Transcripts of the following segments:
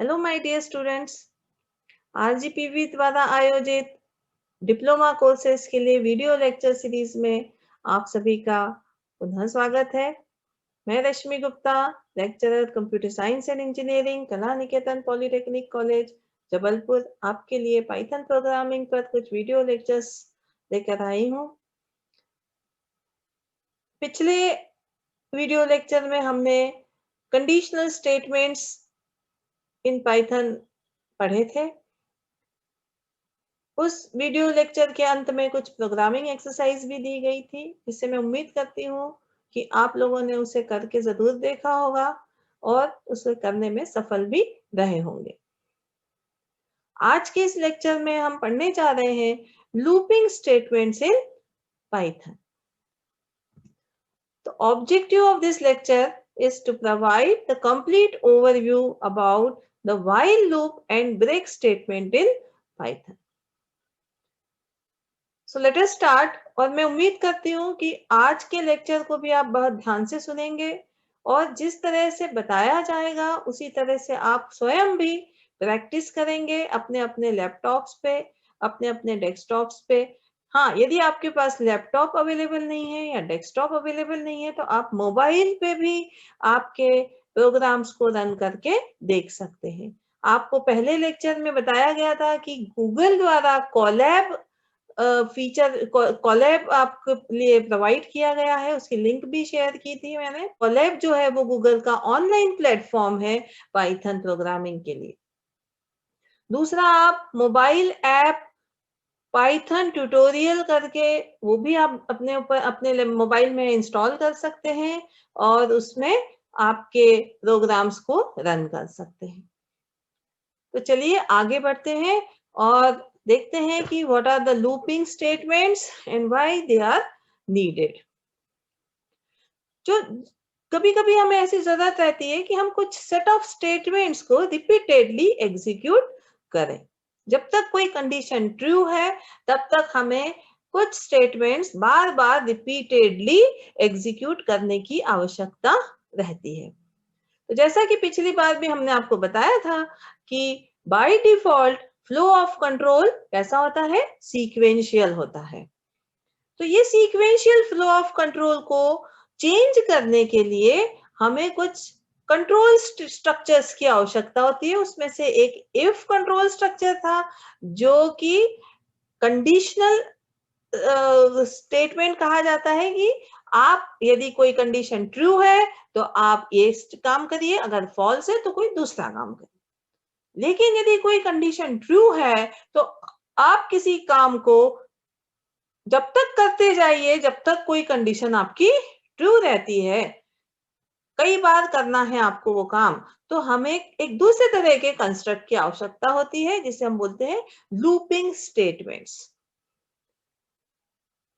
Hello my dear students, RGPV द्वारा आयोजित diploma courses के लिए वीडियो लेक्चर सीरीज में आप सभी का पुनः स्वागत है। मैं Rashmi Gupta, lecturer computer science and engineering, Kala Niketan polytechnic college Jabalpur, आपके लिए पाइथन प्रोग्रामिंग पर कुछ वीडियो लेक्चर्स लेकर आई हूँ। पिछले वीडियो लेक्चर में हमने कंडीशनल स्टेटमेंट्स इन पाइथन पढ़े थे। उस वीडियो लेक्चर के अंत में कुछ प्रोग्रामिंग एक्सरसाइज भी दी गई थी, जिससे मैं उम्मीद करती हूँ कि आप लोगों ने उसे करके जरूर देखा होगा और उसे करने में सफल भी रहे होंगे। आज के इस लेक्चर में हम पढ़ने जा रहे हैं looping statements in Python. The objective of this lecture is to provide the complete overview about the while loop and break statement in Python. So let us start। और मैं उम्मीद करती हूँ कि आज के लेक्चर को भी आप बहुत ध्यान से सुनेंगे और जिस तरह से बताया जाएगा उसी तरह से आप स्वयं भी प्रैक्टिस करेंगे अपने अपने लैपटॉप्स पे, अपने अपने डेस्कटॉप्स पे। हाँ, यदि आपके पास लैपटॉप अवेलेबल नहीं है या डेस्कटॉप अवेलेबल नहीं है तो आप मोबाइल पे भी आपके प्रोग्राम्स को रन करके देख सकते हैं। आपको पहले लेक्चर में बताया गया था कि गूगल द्वारा कोलैब फीचर कोलैब आपके लिए प्रोवाइड किया गया है, उसकी लिंक भी शेयर की थी मैंने। कोलैब जो है वो गूगल का ऑनलाइन प्लेटफॉर्म है पाइथन प्रोग्रामिंग के लिए। दूसरा, आप मोबाइल ऐप पाइथन ट्यूटोरियल करके वो भी आप अपने ऊपर अपने मोबाइल में इंस्टॉल कर सकते हैं और उसमें आपके प्रोग्राम्स को रन कर सकते हैं। तो चलिए आगे बढ़ते हैं और देखते हैं कि what are the looping statements and why they are needed. जो कभी कभी हमें ऐसी जरूरत रहती है कि हम कुछ सेट ऑफ स्टेटमेंट्स को रिपीटेडली एग्जीक्यूट करें। जब तक कोई कंडीशन ट्रू है तब तक हमें कुछ स्टेटमेंट्स बार बार रिपीटेडली एग्जीक्यूट करने की आवश्यकता रहती है। तो जैसा कि पिछली बार भी हमने आपको बताया था कि by default flow of control कैसा होता है, सीक्वेंशियल होता है। तो ये सीक्वेंशियल फ्लो ऑफ कंट्रोल को चेंज करने के लिए हमें कुछ कंट्रोल स्ट्रक्चर्स की आवश्यकता होती है। उसमें से एक इफ कंट्रोल स्ट्रक्चर था जो कि कंडीशनल स्टेटमेंट कहा जाता है कि आप यदि कोई कंडीशन ट्रू है तो आप ये काम करिए, अगर फॉल्स है तो कोई दूसरा काम करिए। लेकिन यदि कोई कंडीशन ट्रू है तो आप किसी काम को जब तक करते जाइए जब तक कोई कंडीशन आपकी ट्रू रहती है। कई बार करना है आपको वो काम, तो हमें एक दूसरे तरह के कंस्ट्रक्ट की आवश्यकता होती है जिसे हम बोलते हैं लूपिंग स्टेटमेंट्स।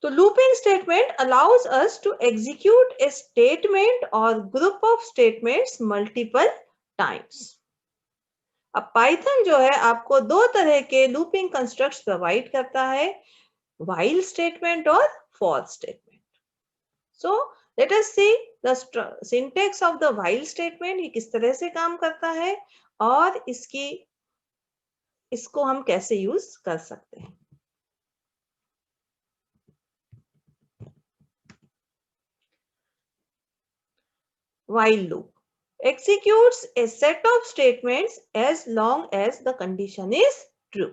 तो looping statement allows us to execute a statement और group of statements multiple times. अब पाइथन जो है आपको दो तरह के लूपिंग कंस्ट्रक्ट्स प्रोवाइड करता है, while statement और for statement. So let us see the syntax of the while statement, ये किस तरह से काम करता है और इसको हम कैसे यूज कर सकते हैं। While loop executes a set of statements as long as the condition is true.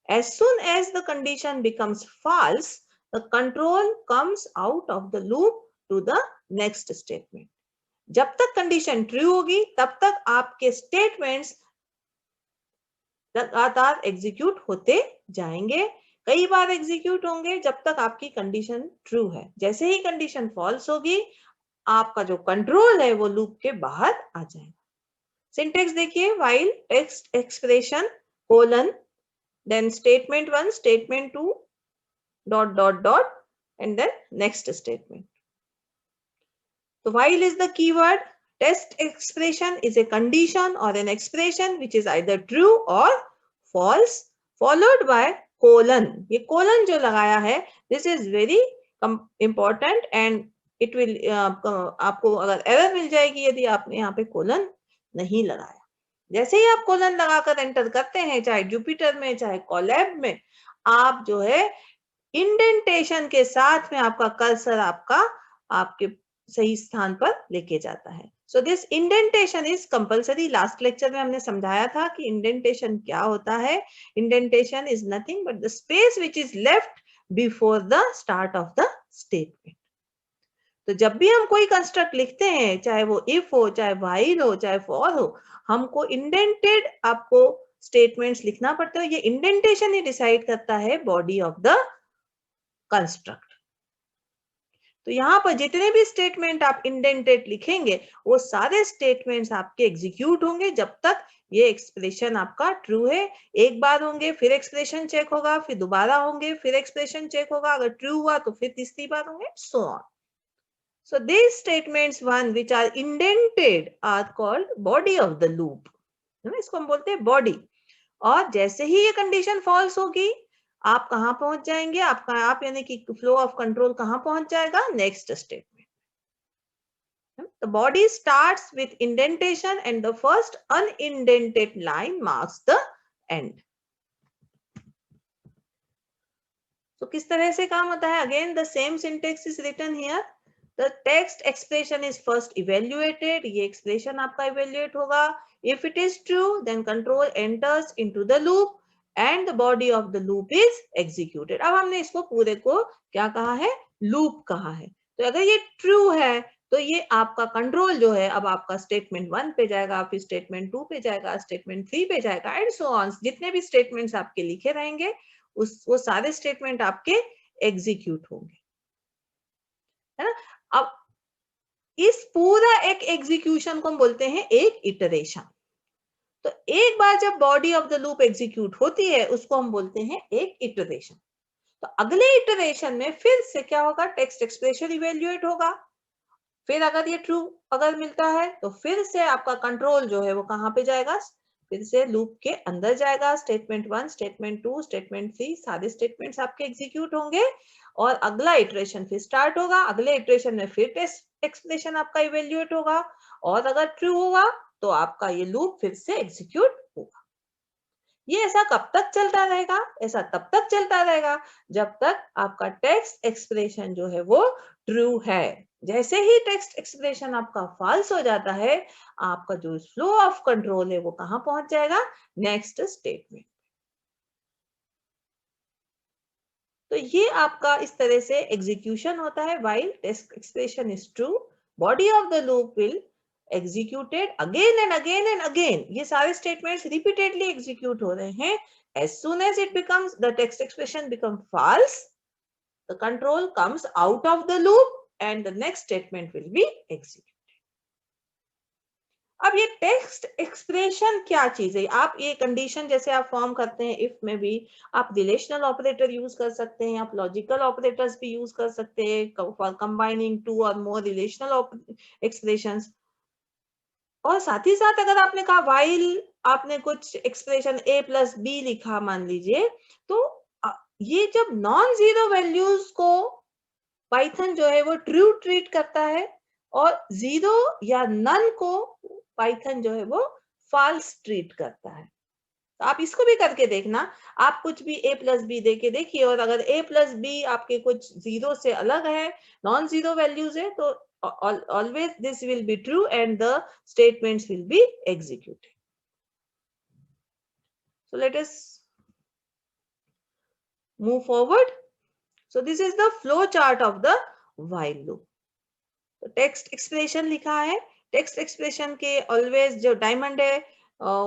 As soon as the condition becomes false, the control comes out of the loop to the next statement. जब तक condition true होगी तब तक आपके statements लगातार execute होते जाएंगे। कई बार एग्जीक्यूट होंगे जब तक आपकी कंडीशन ट्रू है। जैसे ही कंडीशन फॉल्स होगी आपका जो कंट्रोल है वो लूप के बाहर आ जाएगा। सिंटेक्स देखिए, while text expression colon then statement 1 statement 2 dot dot dot and then next statement. So while is the keyword, test expression is a condition or an expression which is either true or false followed by colon. ये colon जो लगाया है this is very important and it will आपको अगर error मिल जाएगी यदि आपने यहाँ पे colon नहीं लगाया। जैसे ही आप कोलन लगाकर एंटर करते हैं, चाहे जुपिटर में चाहे कोलैब में, आप जो है इंडेंटेशन के साथ में आपका कर्सर आपके सही स्थान पर लेके जाता है। So this indentation is compulsory. Last lecture में हमने समझाया था कि इंडेंटेशन क्या होता है। Indentation is nothing but the space which is left before the start of the statement. तो जब भी हम कोई कंस्ट्रक्ट लिखते हैं, चाहे वो इफ हो, चाहे व्हाइल हो, चाहे फॉर हो, हमको इंडेंटेड आपको स्टेटमेंट्स लिखना पड़ता है। ये इंडेंटेशन ही डिसाइड करता है बॉडी ऑफ द कंस्ट्रक्ट। तो यहाँ पर जितने भी स्टेटमेंट आप इंडेंटेड लिखेंगे, वो सारे स्टेटमेंट्स आपके एग्जीक्यूट होंगे जब तक ये एक्सप्रेशन आपका ट्रू है। एक बार होंगे, फिर एक्सप्रेशन चेक होगा, फिर दोबारा होंगे, फिर एक्सप्रेशन चेक होगा, अगर ट्रू हुआ तो फिर तीसरी बार होंगे, so on. So these statements one which are indented are called body of the loop. इसको हम बोलते हैं बॉडी। और जैसे ही ये कंडीशन फॉल्स होगी, आप कहां पहुंच जाएंगे, आप यानी कि फ्लो ऑफ कंट्रोल कहां पहुंच जाएगा, next statement. The body starts with indentation and the first unindented line marks the end. तो किस तरह से काम होता है? Again the same syntax is written here. The text expression is first evaluated. ये expression आपका evaluate होगा. If it is true, then control enters into the loop and the body of the loop is executed. अब हमने इसको पूरे को क्या कहा है? Loop कहा है। तो अगर ये true है, तो ये आपका कंट्रोल जो है, अब आपका स्टेटमेंट 1 पे जाएगा, फिर स्टेटमेंट 2 पे जाएगा, स्टेटमेंट 3 पे जाएगा, एंड सो ऑन। जितने भी स्टेटमेंट्स आपके लिखे रहेंगे, वो सारे स्टेटमेंट आपके एग्जीक्यूट होंगे, है ना। अब इस पूरा एक एग्जीक्यूशन को हम बोलते हैं एक इटरेशन। तो एक बार जब body of the loop execute होती है, उसको हम बोलते हैं एक इटरेशन। तो अगले इटरेशन में फिर से क्या होगा, टेक्स्ट एक्सप्रेशन इवेल्युएट होगा। फिर अगर ये ट्रू अगर मिलता है, तो फिर से आपका कंट्रोल जो है वो कहां पे जाएगा, फिर से लूप के अंदर जाएगा। स्टेटमेंट 1, स्टेटमेंट 2, स्टेटमेंट 3, सारे स्टेटमेंट्स आपके एग्जीक्यूट होंगे और अगला इटरेशन फिर स्टार्ट होगा। अगले इटरेशन में फिर टेस्ट एक्सप्रेशन आपका इवेल्युएट होगा और अगर ट्रू होगा तो आपका ये लूप फिर से एग्जीक्यूट होगा। ये ऐसा कब तक चलता रहेगा? ऐसा तब तक चलता रहेगा जब तक आपका टेक्स्ट एक्सप्रेशन जो है वो ट्रू है। जैसे ही टेक्स्ट एक्सप्रेशन आपका फॉल्स हो जाता है, आपका जो फ्लो ऑफ कंट्रोल है वो कहां पहुंच जाएगा, नेक्स्ट स्टेटमेंट। तो ये आपका इस तरह से एग्जीक्यूशन होता है। While text expression is true, body of the loop will executed again and again and again. ये सारे statements repeatedly execute हो रहे हैं। As soon as it becomes, the text expression become false, the control comes out of the loop and the next statement will be executed. अब ये text expression क्या चीज है? आप ये कंडीशन जैसे आप फॉर्म करते हैं इफ में भी, आप रिलेशनल ऑपरेटर यूज कर सकते हैं, आप लॉजिकल ऑपरेटर्स भी यूज कर सकते हैं फॉर कंबाइनिंग टू और मोर रिलेशनल एक्सप्रेशंस। और साथ ही साथ अगर आपने कहा व्हाइल आपने कुछ एक्सप्रेशन a प्लस बी लिखा मान लीजिए, तो ये जब नॉन जीरो वैल्यूज को पाइथन जो है वो ट्रू ट्रीट करता है और जीरो या नन को पाइथन जो है वो फॉल्स ट्रीट करता है। तो आप इसको भी करके देखना। आप कुछ भी a प्लस बी दे के देखिए और अगर a प्लस बी आपके कुछ जीरो से अलग है, नॉन जीरो वैल्यूज है, तो always this will be true and the statements will be executed. So let us move forward. So this is the flow chart of the while loop. तो text expression लिखा है। text expression के always जो diamond है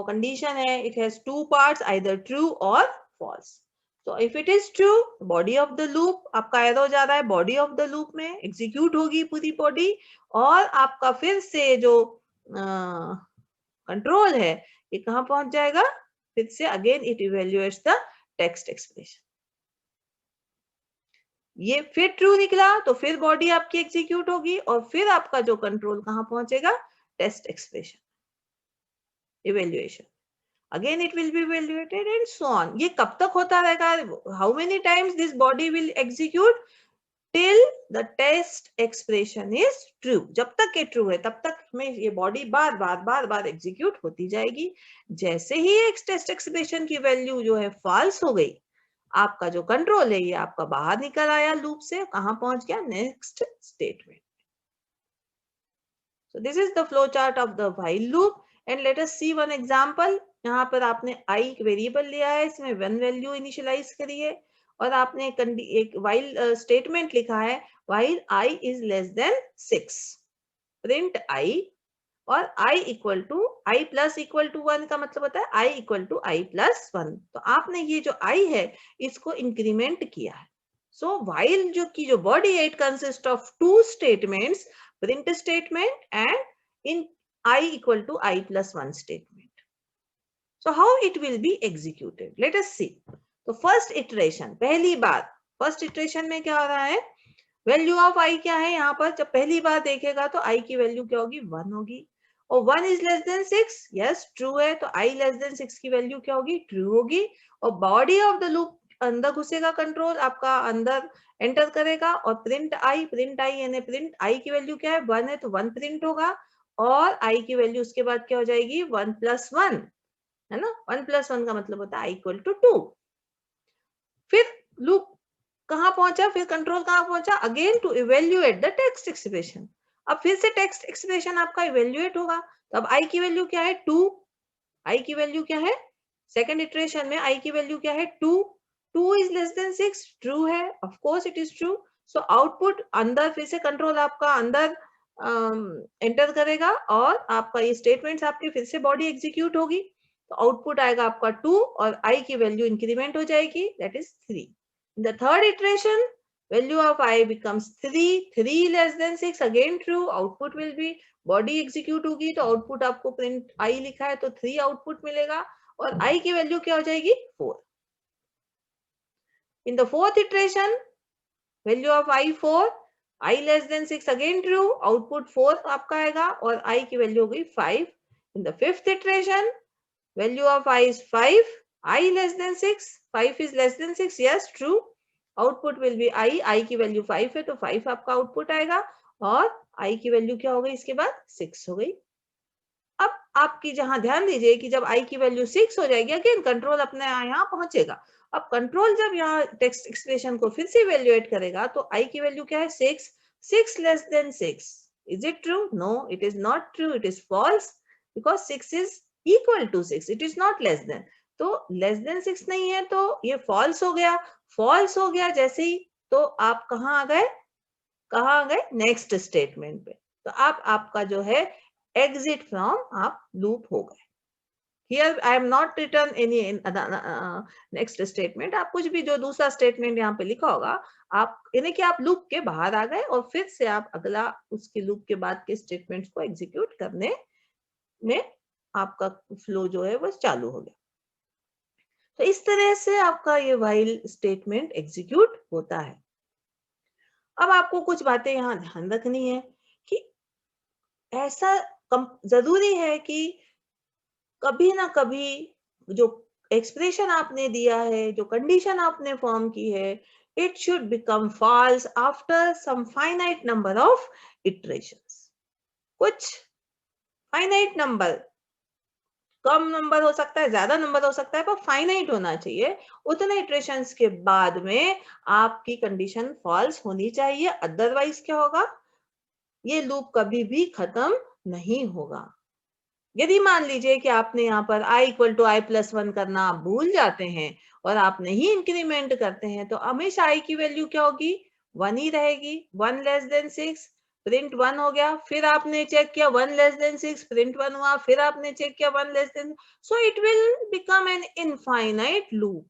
condition है, it has two parts, either true or false. So if it is true, body of the loop आपका arrow जा रहा है body of the loop में, execute होगी पूरी body और आपका फिर से जो कंट्रोल है ये कहां पहुंच जाएगा, फिर से again it evaluates the text expression. ये फिर ट्रू निकला तो फिर बॉडी आपकी एग्जीक्यूट होगी और फिर आपका जो कंट्रोल कहां पहुंचेगा, text expression evaluation. Again it will be evaluated and so on. ये कब तक होता रहेगा? How many times this body will execute? till the test expression is true. जब तक ये ट्रू है तब तक हमें ये बॉडी बार बार एग्जीक्यूट होती जाएगी. जैसे ही एक टेस्ट एक्सप्रेशन की वैल्यू जो है फॉल्स हो गई, आपका जो कंट्रोल है ये आपका बाहर निकल आया लूप से, कहां पहुंच गया, next statement. So this is the flow chart of the while loop and let us see one example. यहाँ पर आपने i वेरिएबल लिया है, इसमें 1 वैल्यू इनिशियलाइज करी है और आपने एक while स्टेटमेंट लिखा है while i is less than 6. Print i और i equal to i plus equal to 1 का मतलब होता है i equal to i plus 1. तो आपने ये जो i है इसको इंक्रीमेंट किया है. सो while जो की जो बॉडी है it consist of 2 statements, print statement and in I equal to I plus 1 statement. So how it will be executed? Let us see. तो first iteration, पहली बार first iteration में क्या हो रहा है, वैल्यू ऑफ I क्या है, यहाँ पर जब पहली बार देखेगा तो I की वैल्यू क्या होगी, 1 होगी. और 1 is less than 6, yes true है, तो I less than 6 की वैल्यू क्या होगी, ट्रू होगी. और बॉडी ऑफ द लूप अंदर घुसेगा, कंट्रोल आपका अंदर एंटर करेगा और प्रिंट आई यानी प्रिंट आई की वैल्यू क्या है, 1 है तो 1 प्रिंट होगा और आई की वैल्यू उसके बाद क्या हो जाएगी, 1 प्लस 1 है ना. 1 प्लस 1 का मतलब होता है आई इक्वल टू 2. फिर लूप कहां पहुंचा, फिर कंट्रोल कहां पहुंचा, again to evaluate the text expression. अब फिर से टेक्स्ट एक्सप्रेशन आपका इवेल्युएट होगा. तो अब आई की वैल्यू क्या है, 2. आई की वैल्यू क्या है, सेकंड इटरेशन में आई की वैल्यू क्या है, 2. 2 is less than 6, ट्रू है, of course it is true. So output अंदर फिर से कंट्रोल आपका अंदर एंटर करेगा और आपका ये स्टेटमेंट्स आपके फिर से बॉडी एग्जीक्यूट होगी. तो आउटपुट आएगा आपका 2 और i की वैल्यू इंक्रीमेंट हो जाएगी, that is 3. In the third iteration value of i becomes 3. 3 less than 6 again true, output will be, body execute होगी तो आउटपुट आपको प्रिंट i लिखा है तो 3 आउटपुट मिलेगा और i की वैल्यू क्या हो जाएगी, 4. In the fourth iteration, value of I 4, I less than 6 again true, output 4 आपका आएगा और I की वैल्यू हो गई 5. In the fifth iteration, value of I is 5, I less than 6, 5 is less than 6, yes true, output will be I की value 5 है तो 5 आपका आउटपुट आएगा और I की वैल्यू क्या हो गई, इसके बाद 6 हो गई. अब आपकी जहां ध्यान दीजिए कि जब I की वैल्यू 6 हो जाएगी अगेन कंट्रोल अपने यहाँ पहुंचेगा. अब कंट्रोल जब यहाँ टेक्स्ट एक्सप्रेशन को फिर से इवेल्युएट करेगा तो I की वैल्यू क्या है, 6. 6 less than 6, is it true, no it is not true, it is false because 6 is equal to 6, it is not less than. तो लेस देन 6 नहीं है तो ये फॉल्स हो गया. फॉल्स हो गया जैसे ही तो आप कहाँ आ गए, नेक्स्ट स्टेटमेंट पे. तो आप आपका जो है एग्जिट फ्रॉम आप लूप हो गए. Here I am not written any next statement. आप कुछ भी जो दूसरा स्टेटमेंट यहाँ पे लिखा होगा आप यानी कि आप लूप के बाहर आ गए और फिर से आप अगला उसके लूप के बाद के स्टेटमेंट्स को एग्जीक्यूट करने में आपका फ्लो जो है वो चालू हो गया. तो इस तरह से आपका ये व्हाइल स्टेटमेंट एग्जीक्यूट होता है. अब आपको कुछ बातें यहाँ ध्यान रखनी है कि ऐसा जरूरी है कि कभी ना कभी जो एक्सप्रेशन आपने दिया है, जो कंडीशन आपने फॉर्म की है, it should become false after some finite number of iterations. कुछ फाइनाइट नंबर, कम नंबर हो सकता है, ज्यादा नंबर हो सकता है, पर फाइनाइट होना चाहिए. उतने इटरेशंस के बाद में आपकी कंडीशन फॉल्स होनी चाहिए, अदरवाइज क्या होगा, ये लूप कभी भी खत्म नहीं होगा. यदि मान लीजिए कि आपने यहाँ पर i equal to i plus 1 करना आप भूल जाते हैं और आप नहीं इंक्रीमेंट करते हैं तो हमेशा i की वैल्यू क्या होगी, 1 ही रहेगी. 1 लेस देन 6, प्रिंट 1 हो गया. फिर आपने चेक किया 1 लेस देन 6, प्रिंट 1 हुआ. फिर आपने चेक किया 1 less than, so it will become an infinite loop.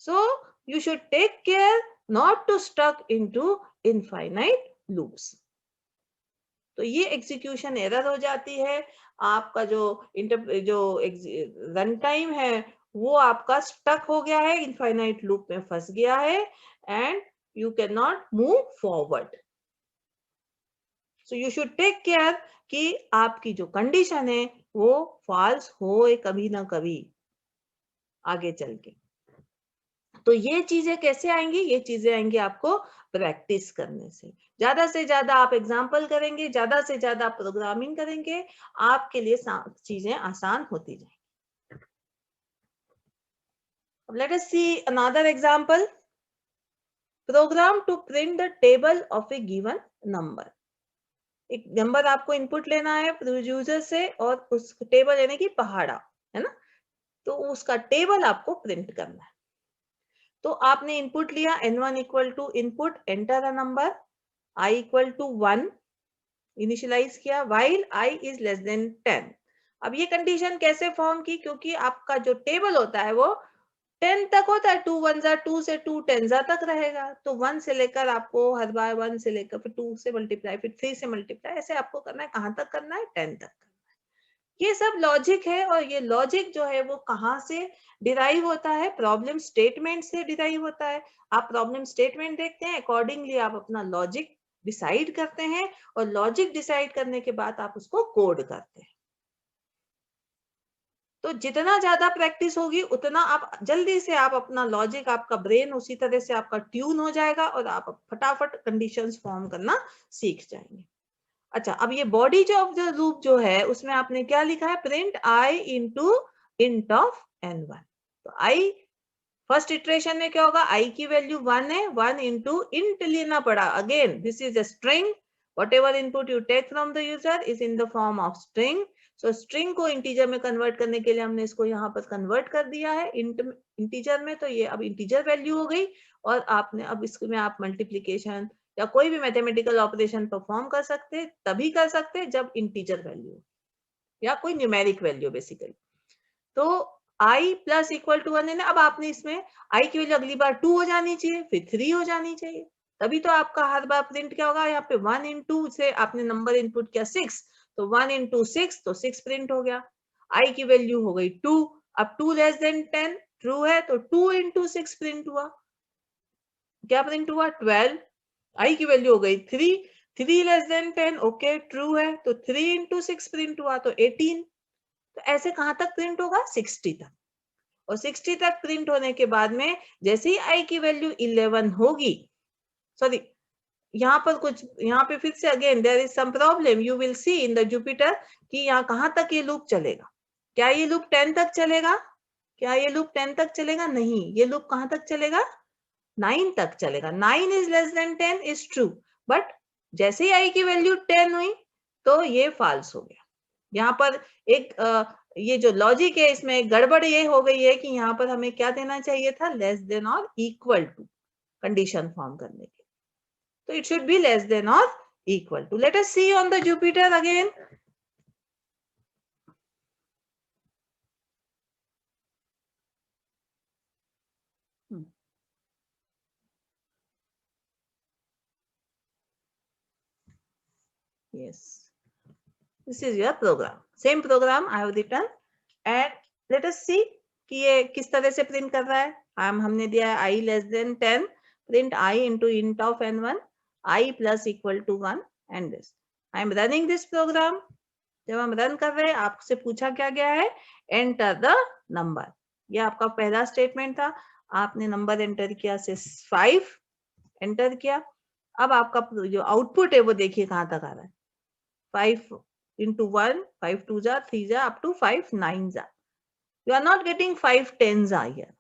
So you should take care not to stuck into infinite loops. तो ये एग्जीक्यूशन एरर हो जाती है. आपका जो रन टाइम है वो आपका स्टक हो गया है, इनफाइनाइट लूप में फंस गया है and you can not move forward. So you should take care कि आपकी जो कंडीशन है वो फॉल्स हो कभी ना कभी आगे चल के. तो ये चीजें कैसे आएंगी? ये चीजें आएंगी आपको प्रैक्टिस करने से ज्यादा आप एग्जाम्पल करेंगे, ज्यादा से ज्यादा प्रोग्रामिंग करेंगे, आपके लिए चीजें आसान होती जाएंगी. Let us see another example. Program to print the table of a given number. एक नंबर आपको इनपुट लेना है यूजर से और उस टेबल यानी कि पहाड़ा है ना, तो उसका टेबल आपको प्रिंट करना है. तो आपने इनपुट लिया n1 equal to input enter a number i equal to 1 initialize किया while i is less than 10. अब ये कंडीशन कैसे फॉर्म की? क्योंकि आपका जो टेबल होता है वो 10 तक होता है, 2 1 जा 2 से 2 10 जा तक रहेगा. तो 1 से लेकर आपको हर बार 1 से लेकर फिर 2 से मल्टीप्लाई फिर 3 से मल्टीप्लाई ऐसे आपको करना है. कहां तक करना है? 10 तक करना है. ये सब लॉजिक है और ये लॉजिक जो है वो कहां से डिराइव होता है? प्रॉब्लम स्टेटमेंट से डिराइव होता है. आप प्रॉब्लम स्टेटमेंट देखते हैं, अकॉर्डिंगली आप अपना लॉजिक डिसाइड करते हैं और लॉजिक डिसाइड करने के बाद आप उसको कोड करते हैं. तो जितना ज्यादा प्रैक्टिस होगी उतना आप जल्दी से आप अपना लॉजिक, आपका ब्रेन उसी तरह से आपका ट्यून हो जाएगा और आप फटाफट कंडीशंस फॉर्म करना सीख जाएंगे. अच्छा, अब ये बॉडी जो ऑफ द लूप जो है उसमें आपने क्या लिखा है? Print I into int of n1. तो आई फर्स्ट इटरेशन में क्या होगा? आई की वैल्यू 1 है, 1 इंटू इंट लेना पड़ा. Again this is a string. whatever input you take from the user is in the form of string. So string को integer में कन्वर्ट करने के लिए हमने इसको यहाँ पर कन्वर्ट कर दिया है इंटीजर में. तो ये अब इंटीजर वैल्यू हो गई और आपने अब इसमें आप मल्टीप्लीकेशन या कोई भी मैथमेटिकल ऑपरेशन परफॉर्म कर सकते, तभी कर सकते जब इंटीजर वैल्यू या कोई न्यूमेरिक वैल्यू बेसिकली. तो i प्लस इक्वल टू 1 है ना. अब आपने इसमें i की वैल्यू अगली बार 2 हो जानी चाहिए, फिर 3 हो जानी चाहिए, तभी तो आपका हर बार प्रिंट क्या होगा? यहाँ पे 1 इंटू से आपने नंबर इनपुट किया 6, तो 1 इंटू 6 तो 6 प्रिंट हो गया. i की वैल्यू हो गई 2. अब 2 लेस देन 10 ट्रू है तो 2 इंटू 6 प्रिंट हुआ. क्या प्रिंट हुआ? 12. i की वैल्यू हो गई 3. 3 लेस देन 10 ओके ट्रू है तो 3 इंटू 6 प्रिंट हुआ तो 18. तो ऐसे कहां तक प्रिंट होगा? 60 तक. और 60 तक प्रिंट होने के बाद में जैसे ही i की वैल्यू 11 होगी, सॉरी यहाँ पर कुछ, यहाँ पे फिर से again there is some problem. You will see in the Jupiter कि यहाँ कहां तक ये लूप चलेगा. क्या ये लूप 10 तक चलेगा? क्या ये लूप 10 तक चलेगा? नहीं, ये लूप कहां तक चलेगा? 9 तक चलेगा. 9 is less than 10 is true, but जैसे ही i की वैल्यू 10 हुई तो ये फॉल्स हो गया. यहाँ पर एक ये जो लॉजिक है इसमें गड़बड़ ये हो गई है कि यहाँ पर हमें क्या देना चाहिए था? लेस देन और इक्वल टू कंडीशन फॉर्म करने के. तो it should be less than or equal to. Let us see on the Jupyter again. Yes, this is your program. Same program I have written and let us see कि ये किस तरह से print कर रहा है. हमने दिया है i less than 10, print i into int of n1, i plus equal to 1 and this. I am running this program. जब हम रन कर रहे हैं आपसे पूछा क्या गया है? Enter the number. ये आपका पहला स्टेटमेंट था. आपने नंबर एंटर किया से 5 एंटर किया. अब आपका जो आउटपुट है वो देखिए कहां तक आ रहा है. 5 इंटू 1, 5 2 जा 3 जा अप टू 5 9 जा. यू आर नॉट गेटिंग 5 10 जा हियर.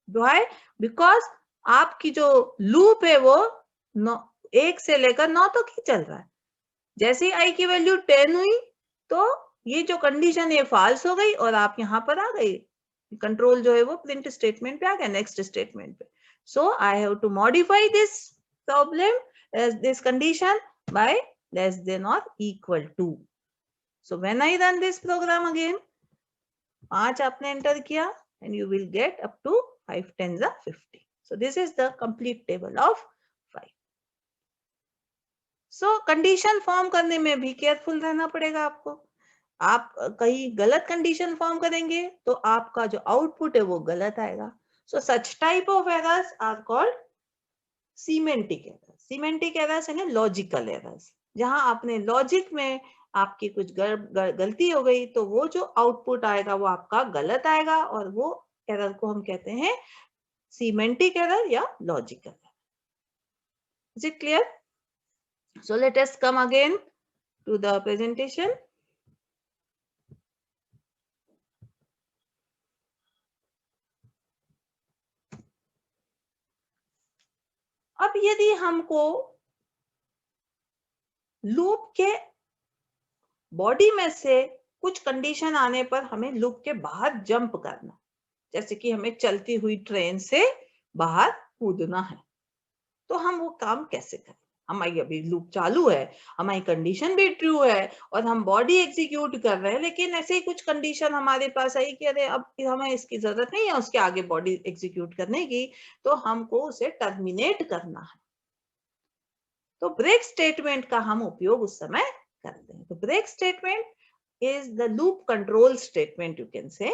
व्हाई? बिकॉज आपकी जो लूप है वो 1 से लेकर 9 तक ही चल रहा है. जैसे ही आई की वैल्यू 10 हुई तो ये जो कंडीशन है फॉल्स हो गई और आप यहाँ पर आ गए. कंट्रोल जो है वो प्रिंट स्टेटमेंट पे आ गया, नेक्स्ट स्टेटमेंट पे. So I have to modify this problem, this condition by less than और equal to. So when I run this program again, 5 आपने एंटर किया and you will get up to 5 10 50. So this is the complete table of 5. So condition form करने में भी careful रहना पड़ेगा आपको. आप कहीं गलत कंडीशन फॉर्म करेंगे तो आपका जो आउटपुट है वो गलत आएगा. So such type of errors are called semantic errors. Semantic errors यानी लॉजिकल एरर्स. जहां आपने लॉजिक में आपकी कुछ गलती हो गई तो वो जो आउटपुट आएगा वो आपका गलत आएगा और वो एरर को हम कहते हैं semantic error या logic error. Is it clear? So let us come again to the presentation. अब यदि हमको लूप के बॉडी में से कुछ कंडीशन आने पर हमें लूप के बाहर जंप करना, जैसे कि हमें चलती हुई ट्रेन से बाहर कूदना है, तो हम वो काम कैसे करें? हमारी अभी लूप चालू है, हमारी कंडीशन भी ट्रू है और हम बॉडी एग्जीक्यूट कर रहे हैं, लेकिन ऐसे ही कुछ कंडीशन हमारे पास आई कि अरे अब हमें इसकी जरूरत नहीं है उसके आगे बॉडी एग्जीक्यूट करने की, तो हमको उसे टर्मिनेट करना है। तो ब्रेक स्टेटमेंट का हम उपयोग उस समय करते हैं। तो break statement is the loop control statement, you can say.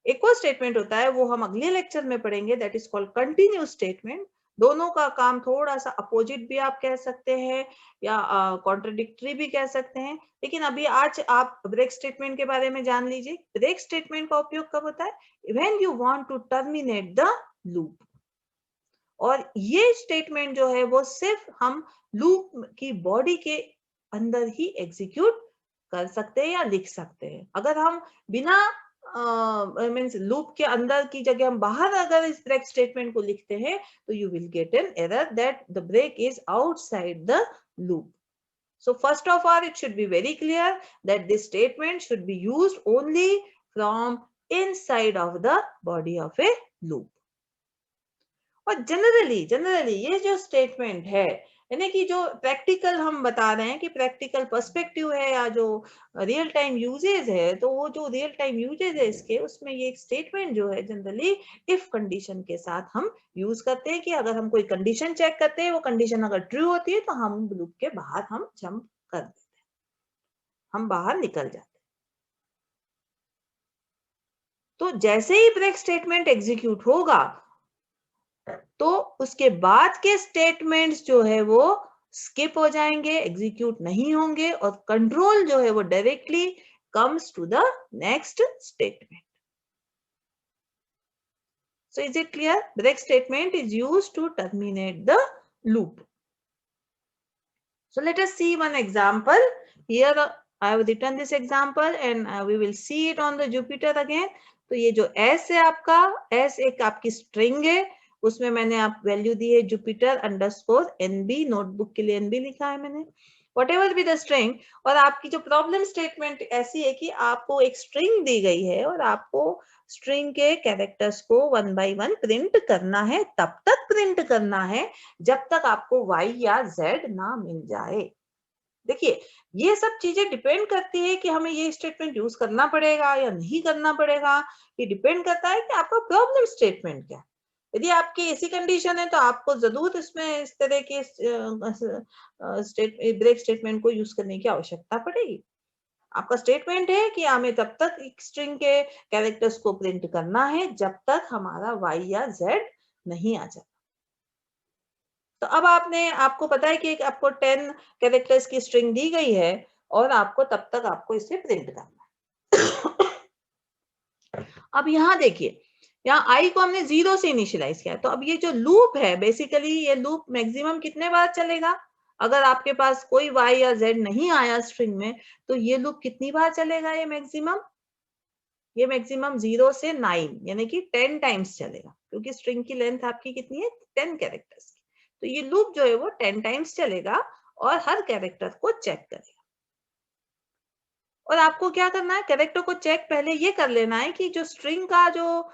एक और स्टेटमेंट होता है, वो हम अगले लेक्चर में पढ़ेंगे, that is called continuous statement. दोनों का काम थोड़ा सा अपोजिट भी आप कह सकते हैं या कॉन्ट्रडिक्टरी भी कह सकते हैं, लेकिन अभी आज आप ब्रेक स्टेटमेंट के बारे में जान लीजिए। ब्रेक स्टेटमेंट का उपयोग कब होता है? When you want to terminate the loop. और ये स्टेटमेंट जो है वो सिर्फ हम लूप की बॉडी के अंदर ही एग्जीक्यूट कर सकते हैं या लिख सकते हैं। अगर हम बिना मींस लूप के अंदर की जगह हम बाहर अगर इस ब्रेक स्टेटमेंट को लिखते हैं तो you will get an error that the break is outside the loop. So first of all, it should be very clear that this statement should be used only from inside of the body of a loop. और generally ये जो statement है, यानी कि जो practical हम बता रहे हैं कि प्रैक्टिकल पर्सपेक्टिव है या जो रियल टाइम यूजेज है, तो वो जो रियल टाइम यूजेज है इसके, उसमें ये एक स्टेटमेंट जो है जनरली इफ कंडीशन के साथ हम यूज करते हैं कि अगर हम कोई कंडीशन चेक करते हैं, वो कंडीशन अगर ट्रू होती है तो हम लूप के बाहर हम जंप कर देते हैं, हम बाहर निकल जाते हैं। तो जैसे ही ब्रेक स्टेटमेंट एग्जीक्यूट होगा तो उसके बाद के स्टेटमेंट्स जो है वो स्किप हो जाएंगे, एग्जीक्यूट नहीं होंगे और कंट्रोल जो है वो directly comes to the next statement. So is it clear? Break statement is used to terminate the loop. So let us see one example. Here I have written this example and we will see it on the Jupyter again. तो ये जो S है आपका, S एक आपकी string है, उसमें मैंने आप वैल्यू दी है Jupyter_NB, नोटबुक के लिए NB लिखा है मैंने, whatever be the string. और आपकी जो प्रॉब्लम स्टेटमेंट ऐसी है कि आपको एक स्ट्रिंग दी गई है और आपको स्ट्रिंग के कैरेक्टर्स को 1 by 1 प्रिंट करना है, तब तक प्रिंट करना है जब तक आपको Y या Z ना मिल जाए. देखिए ये सब चीजें डिपेंड करती है कि हमें ये स्टेटमेंट यूज करना पड़ेगा या नहीं करना पड़ेगा. ये डिपेंड करता है कि आपका प्रॉब्लम स्टेटमेंट क्या है. यदि आपकी ऐसी कंडीशन है तो आपको जरूर इसमें इस तरह के ब्रेक स्टेटमेंट को यूज करने की आवश्यकता पड़ेगी. आपका स्टेटमेंट है कि हमें तब तक एक स्ट्रिंग के कैरेक्टर्स को प्रिंट करना है जब तक हमारा Y या Z नहीं आ जाता. तो अब आपको पता है कि आपको 10 कैरेक्टर्स की स्ट्रिंग दी गई है और आपको तब तक आपको इसे प्रिंट करना है. अब यहाँ देखिए, यहाँ I को हमने 0 से इनिशियलाइज किया, तो अब ये जो लूप है बेसिकली ये लूप मैक्सिमम कितने बार चलेगा? अगर आपके पास कोई Y या Z नहीं आया स्ट्रिंग में तो ये लूप कितनी बार चलेगा? ये मैक्सिमम 0 से 9 यानी कि 10 टाइम्स चलेगा, क्योंकि स्ट्रिंग की लेंथ आपकी कितनी है? 10 कैरेक्टर्स की. तो ये लूप जो है वो 10 टाइम्स चलेगा और हर कैरेक्टर को चेक करेगा. और आपको क्या करना है? कैरेक्टर को चेक पहले ये कर लेना है कि जो स्ट्रिंग का जो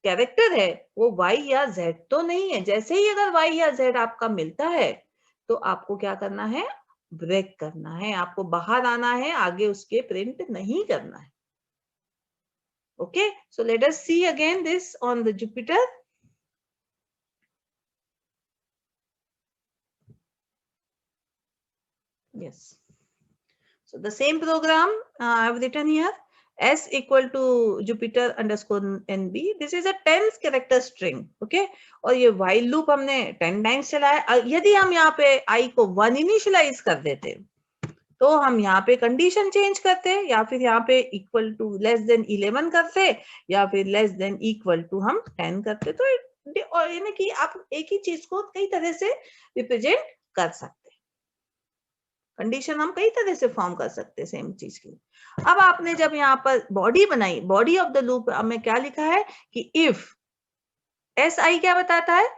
कैरेक्टर है वो Y या Z तो नहीं है. जैसे ही अगर Y या Z आपका मिलता है तो आपको क्या करना है? ब्रेक करना है, आपको बाहर आना है, आगे उसके प्रिंट नहीं करना है. Okay, so let us see again this on the Jupyter. Yes. So the same program I have written here, S equal to Jupyter_NB. This is a 10 character string. Okay, और ये while loop हमने 10 times चलाया. यदि हम यहाँ पे I को 1 initialise कर देते तो हम यहाँ पे कंडीशन चेंज करते, या फिर यहाँ पे इक्वल टू लेस देन 11 करते, या फिर लेस देन इक्वल टू हम 10 करते। तो यानी कि आप एक ही चीज को कई तरह से रिप्रेजेंट कर सकते हैं, कंडीशन हम कई तरह से फॉर्म कर सकते हैं सेम चीज की। अब आपने जब यहाँ पर बॉडी बनाई, बॉडी ऑफ द लूप में क्या लिखा है कि इफ एस आई क्या बताता है,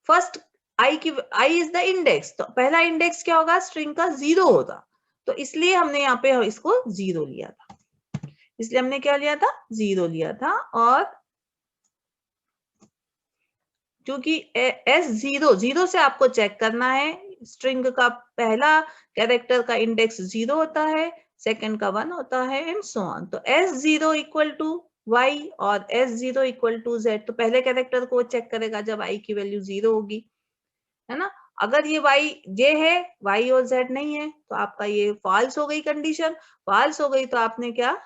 फर्स्ट आई की आई इज द इंडेक्स, तो पहला इंडेक्स क्या होगा, स्ट्रिंग का 0 होगा, तो इसलिए हमने यहाँ पे इसको 0 लिया था, इसलिए हमने क्या लिया था, 0 लिया था। और क्योंकि S0 से आपको चेक करना है, स्ट्रिंग का पहला कैरेक्टर का इंडेक्स 0 होता है, सेकंड का 1 होता है, एंड सो ऑन। तो S0 इक्वल टू Y और S0 इक्वल टू Z, तो पहले कैरेक्टर को चेक करेगा जब I की वैल्यू 0 होगी, है ना। अगर ये J है, Y और Z नहीं है, तो आपका ये फॉल्स हो गई, कंडीशन फॉल्स हो गई, तो आपने क्या,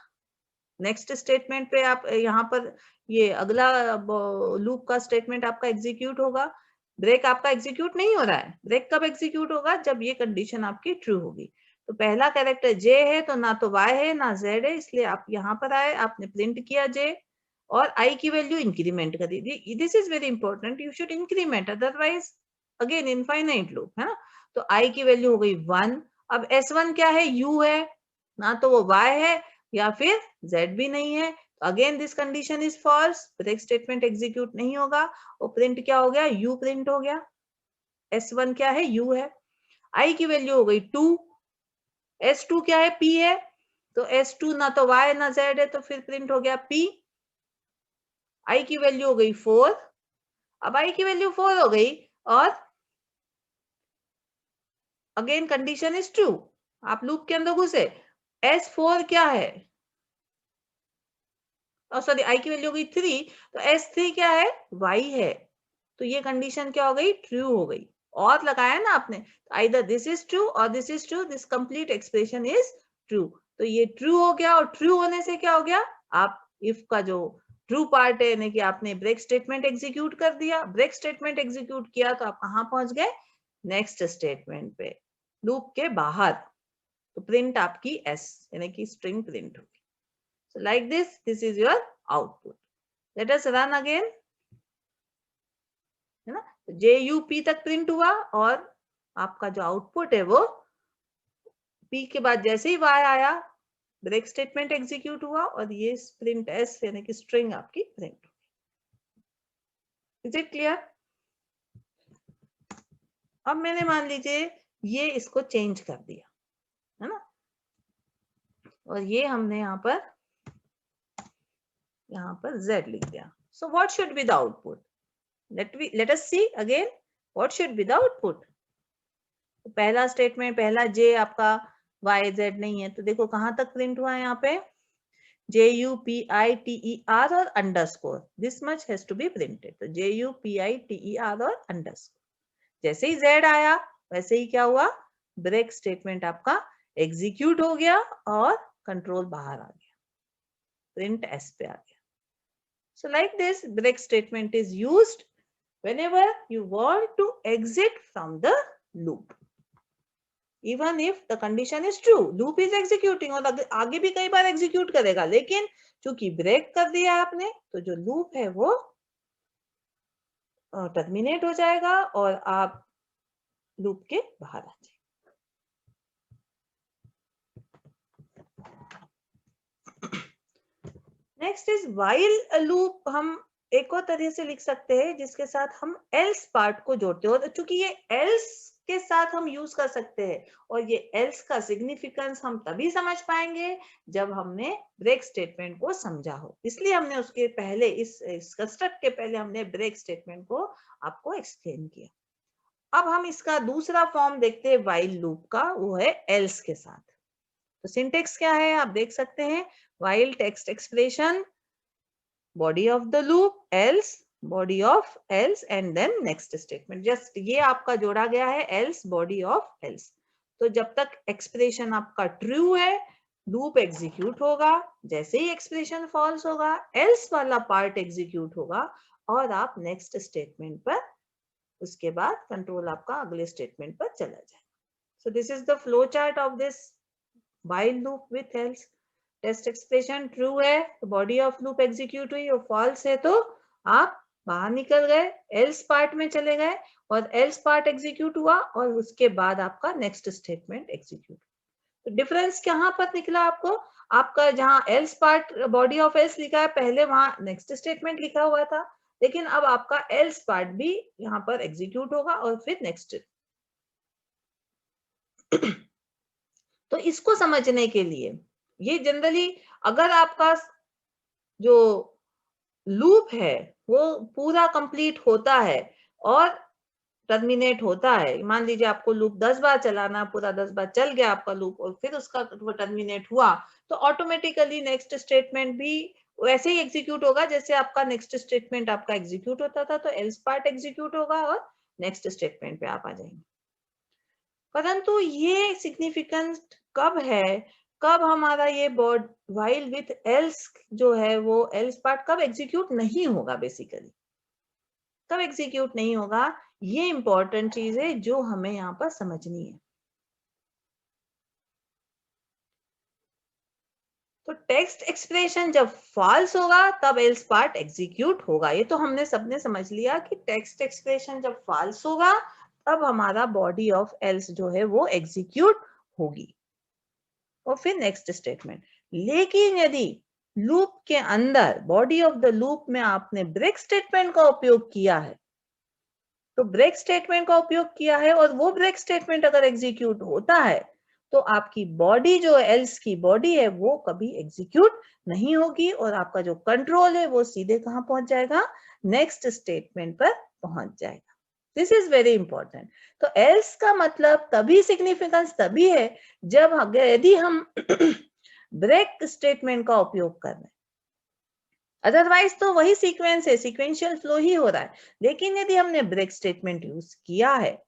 नेक्स्ट स्टेटमेंट पे आप यहाँ पर ये अगला लूप का स्टेटमेंट आपका एग्जीक्यूट होगा। ब्रेक आपका एग्जीक्यूट नहीं हो रहा है, ब्रेक कब एग्जीक्यूट होगा, जब ये कंडीशन आपकी ट्रू होगी। तो पहला कैरेक्टर J है, तो ना तो Y है ना Z है, इसलिए आप यहाँ पर आए, आपने प्रिंट किया J और I की वैल्यू इंक्रीमेंट कर दी। This is very important, you should increment, otherwise again infinite loop, है ना। तो I की वैल्यू हो गई 1। अब S1 क्या है, U है, ना तो वो Y है या फिर Z भी नहीं है, again this condition is false, break statement execute नहीं होगा, और प्रिंट क्या हो गया, U प्रिंट हो गया। S1 क्या है, U है, I की वैल्यू हो गई 2, S2 क्या है, P है, तो S2 ना तो Y ना Z है, तो फिर प्रिंट हो गया P। I की वैल्यू हो गई 4, अब I की वैल्यू 4 हो गई और अगेन कंडीशन इज ट्रू, आप लूप के अंदर घुसे। S4 क्या है, सॉरी आई की वैल्यू हो गई 3, तो S3 क्या है, Y है, तो ये कंडीशन क्या हो गई, ट्रू हो गई। और लगाया ना आपने, आइदर दिस इज ट्रू और this is true, this complete expression is true, तो ये ट्रू हो गया। और ट्रू होने से क्या हो गया, आप इफ का जो ट्रू पार्ट है, यानी कि आपने ब्रेक स्टेटमेंट एग्जीक्यूट कर दिया, ब्रेक स्टेटमेंट एग्जीक्यूट किया तो आप कहां पहुंच गए, नेक्स्ट स्टेटमेंट पे, लूप के बाहर, तो प्रिंट आपकी S यानी कि स्ट्रिंग प्रिंट होगी। So like this is your output. Let us run again, है ना। JUP तक प्रिंट हुआ और आपका जो आउटपुट है वो P के बाद जैसे ही Y आया, ब्रेक स्टेटमेंट एग्जीक्यूट हुआ और ये प्रिंट S यानी कि स्ट्रिंग आपकी प्रिंट हुई। Is it clear? अब मैंने मान लीजिए ये इसको चेंज कर दिया, है ना, और ये हमने यहाँ पर Z लिख दिया। So what should be the output? Let us see again what should be the output. तो पहला स्टेटमेंट, पहला J आपका YZ नहीं है, तो देखो कहां तक प्रिंट हुआ है, यहाँ पे JUPITER और underscore, this much has to be printed. तो JUPITER और अंडरस्कोर, जैसे ही Z आया वैसे ही क्या हुआ, ब्रेक स्टेटमेंट आपका एग्जीक्यूट हो गया और कंट्रोल बाहर आ गया, प्रिंट S पे आ गया। So like this, break statement is used whenever you want to exit from the loop. Even if the condition is true, loop is executing, और आगे भी कई बार एग्जीक्यूट करेगा, लेकिन चूंकि ब्रेक कर दिया आपने, तो जो लूप है वो टर्मिनेट हो जाएगा और आप लूप के बाहर आ जाएंगे। Next is while loop. हम एक और तरह से लिख सकते हैं जिसके साथ हम एल्स पार्ट को जोड़ते हो, चूंकि ये एल्स के साथ हम यूज कर सकते हैं, और ये एल्स का सिग्निफिकेंस हम तभी समझ पाएंगे जब हमने ब्रेक स्टेटमेंट को समझा हो, इसलिए हमने उसके पहले इस कंस्ट्रक्ट के पहले हमने ब्रेक स्टेटमेंट को आपको एक्सप्लेन किया। अब हम इसका दूसरा फॉर्म देखते हैं व्हाइल लूप का, वो है एल्स के साथ। तो सिंटेक्स क्या है आप देख सकते हैं, while text expression, body of the loop, else, body of else, and then next statement. Just ये आपका जोड़ा गया है, एल्स, बॉडी ऑफ एल्स। तो जब तक एक्सप्रेशन आपका ट्रू है, लूप एग्जीक्यूट होगा, जैसे ही एक्सप्रेशन फॉल्स होगा, एल्स वाला पार्ट एग्जीक्यूट होगा और आप नेक्स्ट स्टेटमेंट पर, उसके बाद कंट्रोल आपका अगले स्टेटमेंट पर चला जाए। So this is the flow chart of this while loop with else. Test expression true है तो बॉडी ऑफ लूप एग्जीक्यूट हुई, और फॉल्स है तो आप बाहर निकल गए, एल्स पार्ट में चले गए, और एल्स पार्ट एग्जीक्यूट हुआ और उसके बाद आपका नेक्स्ट स्टेटमेंट एग्जीक्यूट। तो डिफरेंस कहाँ पर निकला आपको? आपका जहां else part body of else लिखा है पहले वहां नेक्स्ट स्टेटमेंट लिखा हुआ था, लेकिन अब आपका एल्स पार्ट भी यहाँ पर एग्जीक्यूट होगा और फिर नेक्स्ट। तो इसको समझने के लिए ये जनरली अगर आपका जो लूप है वो पूरा कंप्लीट होता है और टर्मिनेट होता है, मान लीजिए आपको लूप 10 बार चलाना, पूरा 10 बार चल गया आपका लूप और फिर उसका वो टर्मिनेट हुआ, तो ऑटोमेटिकली नेक्स्ट स्टेटमेंट भी वैसे ही एग्जीक्यूट होगा जैसे आपका नेक्स्ट स्टेटमेंट आपका एग्जीक्यूट होता था। तो एल्स पार्ट एग्जीक्यूट होगा और नेक्स्ट स्टेटमेंट पे आप आ जाएंगे। परंतु ये सिग्निफिकेंस कब है, कब हमारा ये बोर्ड व्हाइल विथ एल्स जो है वो एल्स पार्ट कब एग्जीक्यूट नहीं होगा, बेसिकली कब एग्जीक्यूट नहीं होगा, ये इंपॉर्टेंट चीज है जो हमें यहाँ पर समझनी है। तो टेक्स्ट एक्सप्रेशन जब फॉल्स होगा तब एल्स पार्ट एग्जीक्यूट होगा। ये तो हमने सबने समझ लिया कि टेक्स्ट एक्सप्रेशन जब फॉल्स होगा तब हमारा बॉडी ऑफ एल्स जो है वो एग्जीक्यूट होगी और फिर नेक्स्ट स्टेटमेंट। लेकिन यदि लूप के अंदर बॉडी ऑफ द लूप में आपने ब्रेक स्टेटमेंट का उपयोग किया है, तो ब्रेक स्टेटमेंट का उपयोग किया है और वो ब्रेक स्टेटमेंट अगर एग्जीक्यूट होता है तो आपकी बॉडी जो एल्स की बॉडी है वो कभी एग्जीक्यूट नहीं होगी और आपका जो कंट्रोल है वो सीधे कहां पहुंच जाएगा, नेक्स्ट स्टेटमेंट पर पहुंच जाएगा। This is very important. तो एल्स का मतलब तभी सिग्निफिकेंस तभी है जब यदि हम ब्रेक स्टेटमेंट का उपयोग कर रहे हैं, अदरवाइज तो वही सीक्वेंस है, सीक्वेंशियल फ्लो ही हो रहा है। लेकिन यदि हमने ब्रेक स्टेटमेंट यूज किया है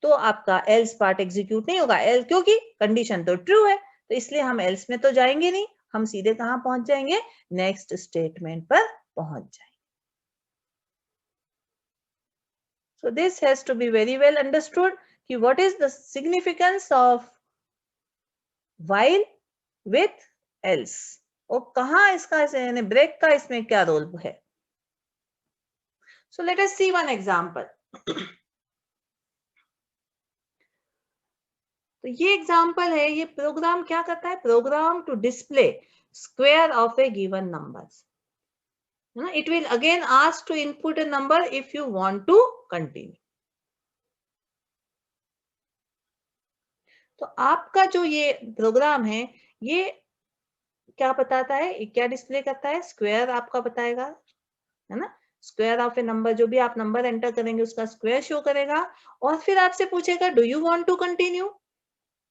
तो आपका एल्स पार्ट एग्जीक्यूट नहीं होगा, एल क्योंकि कंडीशन तो ट्रू है, तो इसलिए हम एल्स में तो जाएंगे नहीं, हम सीधे कहां पहुंच जाएंगे, नेक्स्ट स्टेटमेंट पर पहुंच जाएंगे। So this has to be very well understood कि what is the significance of while with else और कहां इसका यानी ब्रेक का इसमें क्या रोल है। So let us see one example. तो ये एग्जाम्पल है, ये प्रोग्राम क्या करता है, program to display square of a given number. It will again ask to input a number if you want to continue. तो आपका जो ये प्रोग्राम है ये क्या बताता है, क्या डिस्प्ले करता है, स्क्वायर आपका बताएगा, है ना, स्क्वायर ऑफ ए नंबर, जो भी आप नंबर एंटर करेंगे उसका स्क्वायर शो करेगा और फिर आपसे पूछेगा do you want to continue.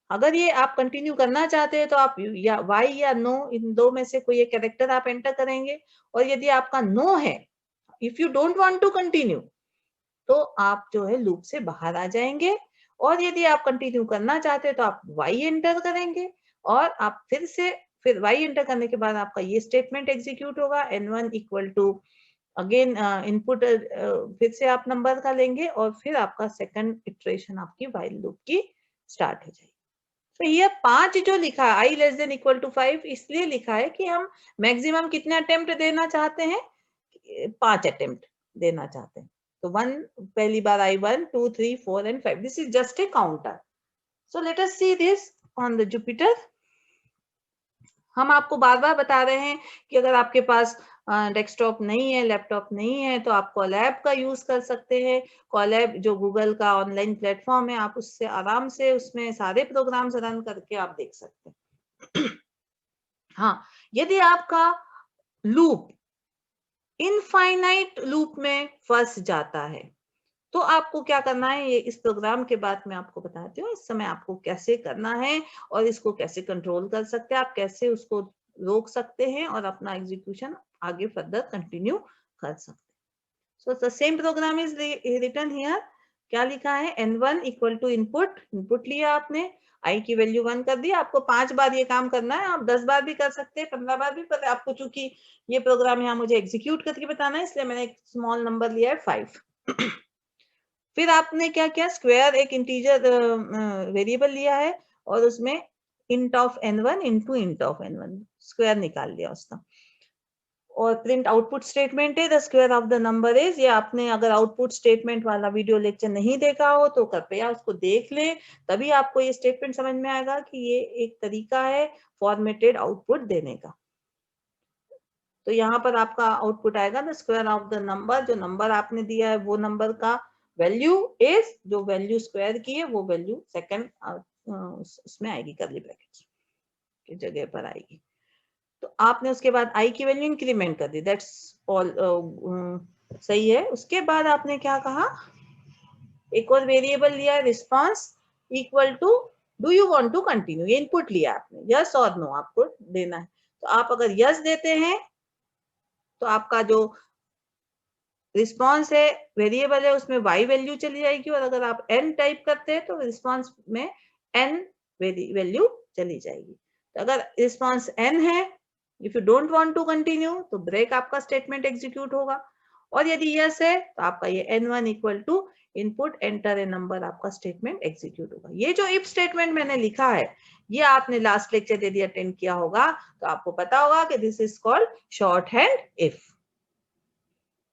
अगर ये आप कंटिन्यू करना चाहते हैं तो आप या वाई या नो, इन दो में से कोई एक कैरेक्टर आप एंटर करेंगे, और यदि आपका नो है, if you don't want to continue, तो आप जो है लूप से बाहर आ जाएंगे, और यदि आप कंटिन्यू करना चाहते हैं तो आप वाई एंटर करेंगे और आप फिर वाई एंटर करने के बाद आपका ये स्टेटमेंट एग्जीक्यूट होगा, n1 equal to again input, फिर से आप नंबर का लेंगे और फिर आपका सेकंड इटरेशन आपकी व्हाइल लूप की स्टार्ट हो जाएगी। तो ये 5 जो लिखा है i less than equal to 5 इसलिए लिखा है कि हम मैक्सिमम कितने अटेम्प्ट देना चाहते हैं, 5 अटेम्प्ट देना चाहते हैं। तो 1 पहली बार आई 1 2 3 4 and 5, this is just a counter. So let us see this on the Jupiter. हम आपको बार बार बता रहे हैं कि अगर आपके पास डेस्कटॉप नहीं है, लैपटॉप नहीं है, तो आप कोलैब का यूज कर सकते हैं। कोलैब जो गूगल का ऑनलाइन प्लेटफॉर्म है, आप उससे आराम से उसमें सारे प्रोग्राम्स रन करके आप देख सकते हैं। हाँ, यदि आपका लूप इनफाइनाइट लूप में फंस जाता है तो आपको क्या करना है, ये इस प्रोग्राम के बाद मैं आपको बताती हूँ इस समय आपको कैसे करना है और इसको कैसे कंट्रोल कर सकते हैं, आप कैसे उसको रोक सकते हैं और अपना एग्जीक्यूशन आगे फर्दर कंटिन्यू कर सकते हैं। So the same program is written here. क्या लिखा है, n1 equal to input, input लिया आपने, i की वैल्यू 1 कर दी। आपको 5 बार ये काम करना है, आप 10 बार भी कर सकते हैं, 15 बार भी, पर आपको चूंकि ये प्रोग्राम यहाँ मुझे एग्जीक्यूट करके बताना है इसलिए मैंने एक स्मॉल नंबर लिया है 5। फिर आपने क्या किया, स्क्वायर एक इंटीजर वेरिएबल लिया है और उसमें int of n1 into int of n1, square निकाल लिया उसका। और प्रिंट आउटपुट स्टेटमेंट है the square of the number is. ये आपने अगर आउटपुट स्टेटमेंट वाला वीडियो लेक्चर नहीं देखा हो तो कृपया उसको देख ले, तभी आपको ये स्टेटमेंट समझ में आएगा कि ये एक तरीका है फॉर्मेटेड आउटपुट देने का। तो यहाँ पर आपका आउटपुट आएगा the square of the number, जो नंबर आपने दिया है वो नंबर का वैल्यू इज, जो वैल्यू स्क्वायर की है वो वैल्यू सेकंड उसमें आएगी, कर्ली ब्रैकेट की जगह पर आएगी। तो आपने उसके बाद आई की वैल्यू इंक्रीमेंट कर दी, दैट्स ऑल सही है। उसके बाद आपने क्या कहा, एक और वेरिएबल लिया response equal to do you want to continue, ये इनपुट लिया आपने, यस और नो आपको देना है। तो आप अगर यस देते हैं तो आपका जो रिस्पांस है वेरिएबल है उसमें y वैल्यू चली जाएगी, और अगर आप n टाइप करते हैं तो रिस्पांस में n वैल्यू चली जाएगी। तो अगर रिस्पांस n है, if you don't want to continue तो ब्रेक आपका स्टेटमेंट एग्जीक्यूट होगा, और यदि यस है तो आपका ये n1 equal to input enter a number आपका स्टेटमेंट एग्जीक्यूट होगा। ये जो इफ स्टेटमेंट मैंने लिखा है ये आपने लास्ट लेक्चर यदि अटेंड किया होगा तो आपको पता होगा कि this is called short hand if.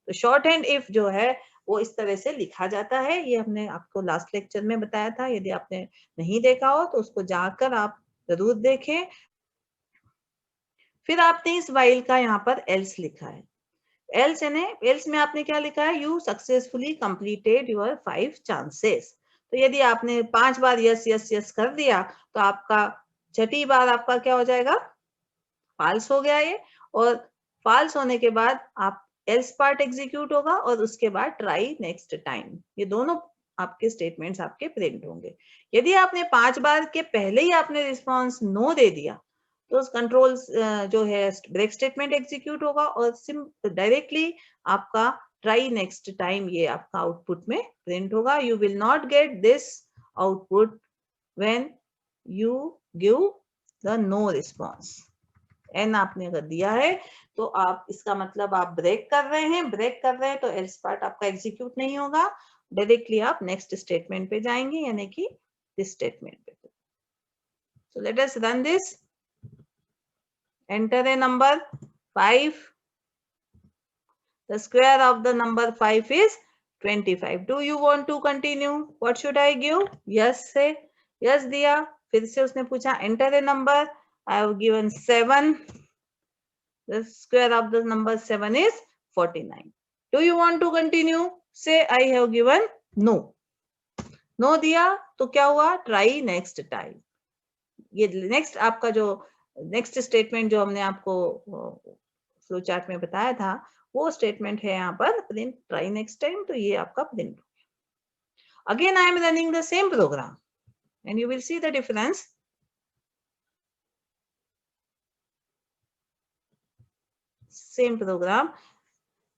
तो शॉर्ट हैंड इफ जो है वो इस तरह से लिखा जाता है, ये हमने आपको लास्ट लेक्चर में बताया था। यदि आपने नहीं देखा हो तो उसको जाकर आप जरूर देखें। फिर आपने इस वाइल का यहाँ पर एल्स लिखा है, एल्स एल्स में आपने क्या लिखा है, you successfully completed your 5 chances. तो यदि आपने 5 बार यस यस यस कर दिया तो आपका छठी बार आपका क्या हो जाएगा, फॉल्स हो गया ये, और फॉल्स होने के बाद आप एल्स पार्ट एग्जीक्यूट होगा और उसके बाद ट्राई नेक्स्ट टाइम, ये दोनों आपके स्टेटमेंट्स आपके प्रिंट होंगे। यदि आपने 5 बार के पहले ही आपने रिस्पांस नो दे दिया तो कंट्रोल जो है ब्रेक स्टेटमेंट एग्जीक्यूट होगा और डायरेक्टली आपका ट्राई नेक्स्ट टाइम ये आपका आउटपुट में प्रिंट होगा। You will not get this output when you give the no response. N आपने अगर दिया है तो आप इसका मतलब आप ब्रेक कर रहे हैं, तो एल्स पार्ट आपका एग्जीक्यूट नहीं होगा, डायरेक्टली आप नेक्स्ट स्टेटमेंट पे जाएंगे, यानी कि दिस स्टेटमेंट पे। So let us run this, enter a number 5, the square of the number 5 is 25. Do you want to continue? What should I give? Yes से yes दिया, फिर से उसने पूछा enter a number, I have given 7. The square of the number 7 is 49. Do you want to continue? Say I have given no. No दिया तो क्या हुआ, try next time. ये नेक्स्ट आपका जो नेक्स्ट स्टेटमेंट जो हमने आपको फ्लो चार्ट में बताया था वो स्टेटमेंट है यहाँ पर प्रिंट ट्राई नेक्स्ट टाइम, तो ये आपका print. Again I am running the same program and you will see the difference. Same program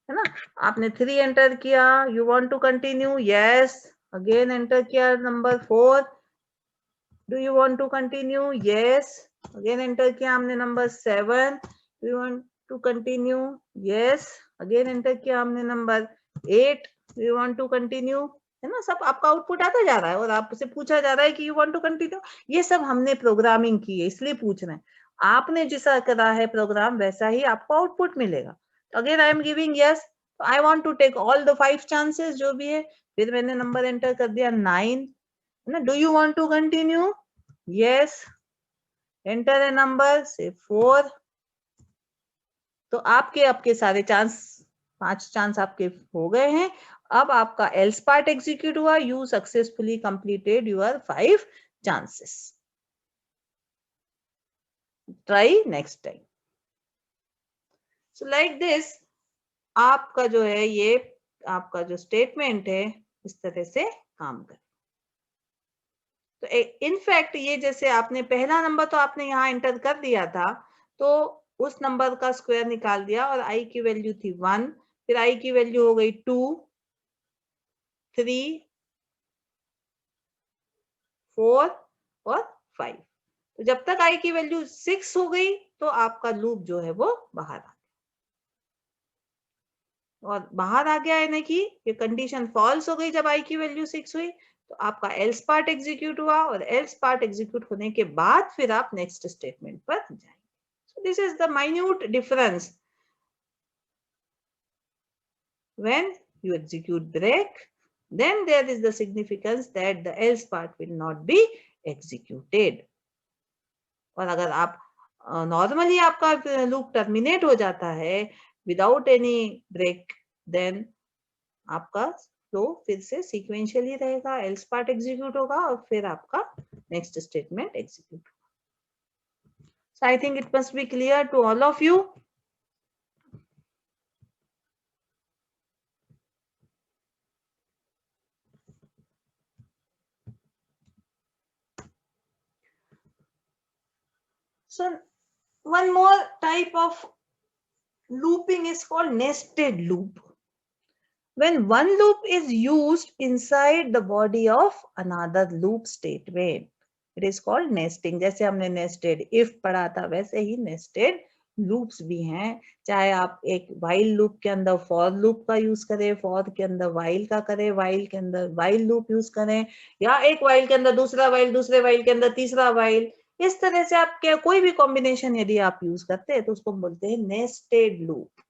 है ना, आपने 3 एंटर किया, you want to continue, yes, again enter किया number 4, do you want to continue, yes, again enter किया हमने number 7, do you want to continue, yes, again enter किया हमने number 8, do you want to continue, है ना। सब आपका output आता जा रहा है और आपसे पूछा जा रहा है कि यू वांट टू कंटिन्यू। ये सब हमने प्रोग्रामिंग की है इसलिए पूछ रहे हैं, आपने जैसा करा है प्रोग्राम वैसा ही आपको आउटपुट मिलेगा। तो again I am giving yes, I want to take all the 5 chances जो भी है, फिर मैंने नंबर एंटर कर दिया 9, है ना। Do you want to continue, yes, enter a number say 4। तो आपके सारे चांस 5 चांस आपके हो गए हैं। अब आपका एल्स पार्ट एग्जीक्यूट हुआ, you successfully completed your 5 chances, try next time. So like this आपका जो है ये आपका जो स्टेटमेंट है इस तरह से काम करे। तो इनफैक्ट ये जैसे आपने पहला नंबर तो आपने यहाँ एंटर कर दिया था, तो उस नंबर का स्क्वायर निकाल दिया और आई की वैल्यू थी 1, फिर आई की वैल्यू हो गई 2, 3, 4 और 5। तो जब तक आई की वैल्यू 6 हो गई तो आपका लूप जो है वो बाहर आ गया, और बाहर आ गया यानी कि ये कंडीशन फॉल्स हो गई जब आई की वैल्यू 6 हुई, तो आपका एल्स पार्ट एग्जीक्यूट हुआ और एल्स पार्ट एग्जीक्यूट होने के बाद फिर आप नेक्स्ट स्टेटमेंट पर जाएंगे. So this is the minute difference when you execute break, then there is the significance that the else part will not be executed. और अगर आप नॉर्मली आपका लूप टर्मिनेट हो जाता है विदाउट एनी ब्रेक, देन आपका फ्लो फिर से सीक्वेंशियली रहेगा, एल्स पार्ट एग्जीक्यूट होगा और फिर आपका नेक्स्ट स्टेटमेंट एग्जीक्यूट होगा. So I think it must be clear to all of you. So one more type of looping is called nested loop. When one loop is used inside the body of another loop statement, it is called nesting. जैसे हमने nested if पढ़ा था वैसे ही nested loops भी हैं. चाहे आप एक while loop के अंदर for loop का यूज करें, for के अंदर while का करें, while के अंदर while loop यूज करें, या एक while के अंदर दूसरा while, दूसरे while के अंदर तीसरा while, इस तरह से आप क्या कोई भी कॉम्बिनेशन यदि आप यूज करते हैं तो उसको बोलते हैं नेस्टेड लूप.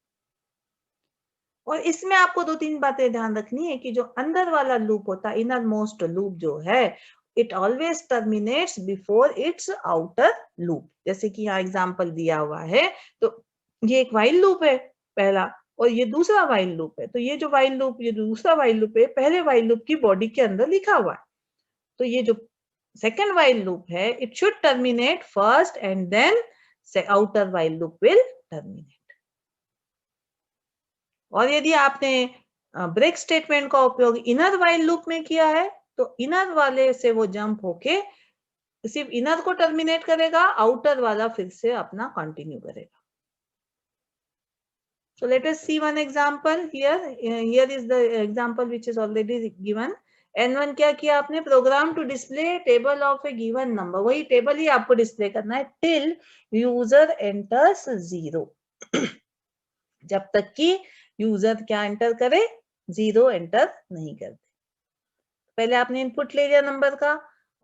और इसमें आपको दो तीन बातें ध्यान रखनी है कि जो अंदर वाला लूप होता है, इनर मोस्ट लूप जो है, it always terminates before it's outer loop. जैसे कि यहाँ एग्जांपल दिया हुआ है, तो ये एक व्हाइल लूप है पहला और ये दूसरा व्हाइल लूप है. तो ये जो व्हाइल लूप, ये दूसरा व्हाइल लूप है, पहले व्हाइल लूप की बॉडी के अंदर लिखा हुआ है. तो ये जो सेकेंड व्हाइल लूप है, it should terminate first and then outer while loop will terminate. और यदि आपने ब्रेक स्टेटमेंट का उपयोग इनर व्हाइल लूप में किया है तो इनर वाले से वो जंप होके सिर्फ इनर को टर्मिनेट करेगा, आउटर वाला फिर से अपना कंटिन्यू करेगा. So let us see one example here. Here is the example which is already given. N1 क्या किया आपने, program to display table of a given number. वही टेबल ही आपको डिस्प्ले करना है टिल यूजर एंटर्स 0. जब तक कि यूजर क्या एंटर करे, 0 एंटर नहीं करते. पहले आपने इनपुट ले लिया नंबर का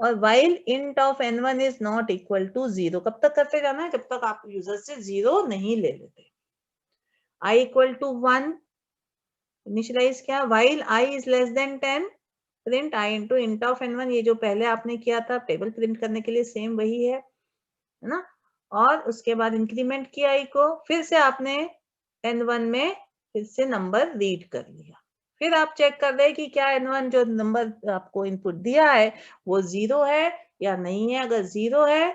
और while int of n1 is not equal to 0, कब तक करते जाना है, जब तक आप यूजर से 0 नहीं ले लेते. I equal to 1 इनिशियलाइज किया, while I is less than 10 print I into int of n1. ये जो पहले आपने किया था टेबल प्रिंट करने के लिए सेम वही है ना. और उसके बाद इंक्रीमेंट किया I को, फिर से आपने n1 में फिर से नंबर रीड कर लिया. फिर आप चेक कर रहे हैं कि क्या n1 जो नंबर आपको इनपुट दिया है वो 0 है या नहीं है. अगर 0 है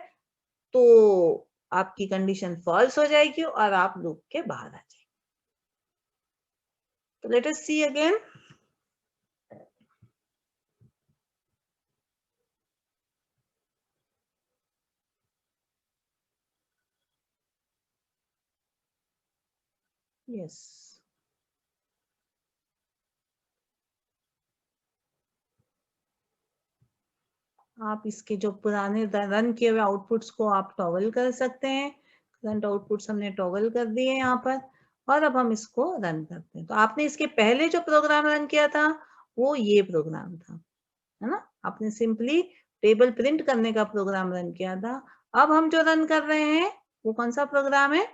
तो आपकी कंडीशन फॉल्स हो जाएगी और आप लूप के बाहर आ जाएंगे. तो let us see again. Yes, आप इसके जो पुराने रन किए हुए आउटपुट्स को आप टॉगल कर सकते हैं. करंट आउटपुट्स हमने टॉगल कर दिए यहाँ पर और अब हम इसको रन करते हैं. तो आपने इसके पहले जो प्रोग्राम रन किया था वो ये प्रोग्राम था, है ना. आपने सिंपली टेबल प्रिंट करने का प्रोग्राम रन किया था. अब हम जो रन कर रहे हैं वो कौन सा प्रोग्राम है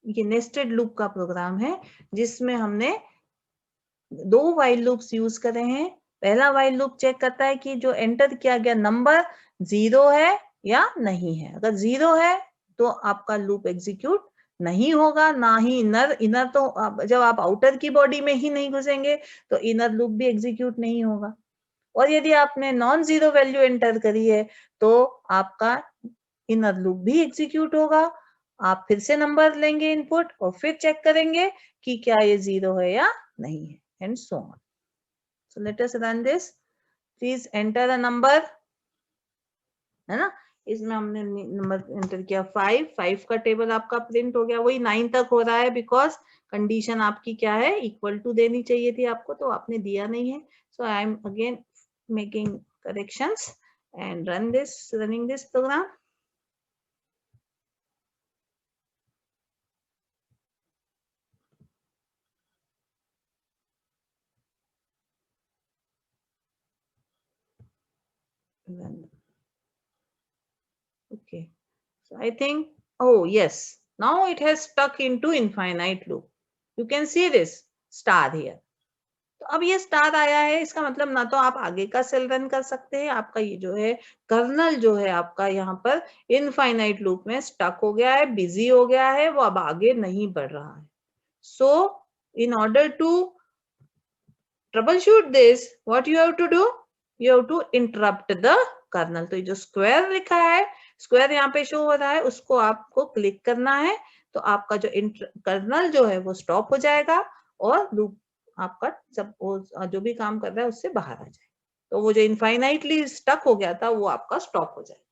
ये नेस्टेड लूप का प्रोग्राम है जिसमें हमने दो व्हाइल लूप्स यूज करे हैं. पहला व्हाइल लूप चेक करता है कि जो एंटर किया गया नंबर 0 है या नहीं है. अगर 0 है तो आपका लूप एग्जीक्यूट नहीं होगा, ना ही इनर तो जब आप आउटर की बॉडी में ही नहीं घुसेंगे तो इनर लूप भी एग्जीक्यूट नहीं होगा. और यदि आपने नॉन जीरो वैल्यू एंटर करी है तो आपका इनर लूप भी एग्जीक्यूट होगा. आप फिर से नंबर लेंगे इनपुट और फिर चेक करेंगे कि क्या ये 0 है या नहीं है, and so on. So let us run this. Please enter a number, है ना. इसमें हमने नंबर एंटर किया 5 का टेबल आपका प्रिंट हो गया. वही 9 तक हो रहा है बिकॉज कंडीशन आपकी क्या है, इक्वल टू देनी चाहिए थी आपको, तो आपने दिया नहीं है. So I am again making corrections and running this program. Okay, so I think, oh yes, now it has stuck into infinite loop. You can see this star here. तो अब ये स्टार आया है, इसका मतलब ना तो आप आगे का सेल रन कर सकते हैं, आपका ये जो है कर्नल जो है आपका यहाँ पर इनफाइनाइट लूप में स्टक हो गया है, बिजी हो गया है, वो अब आगे नहीं बढ़ रहा है. So in order to troubleshoot this, what you have to do, you have to interrupt the kernel. तो ये जो स्क्वायर लिखा है, स्क्वायर यहाँ पे शो हो रहा है, उसको आपको क्लिक करना है, तो आपका जो कर्नल जो है वो स्टॉप हो जाएगा और लूप आपका सब जो भी काम कर रहा है उससे बाहर आ जाए. तो वो जो इनफाइनाइटली स्टक हो गया था वो आपका स्टॉप हो जाएगा.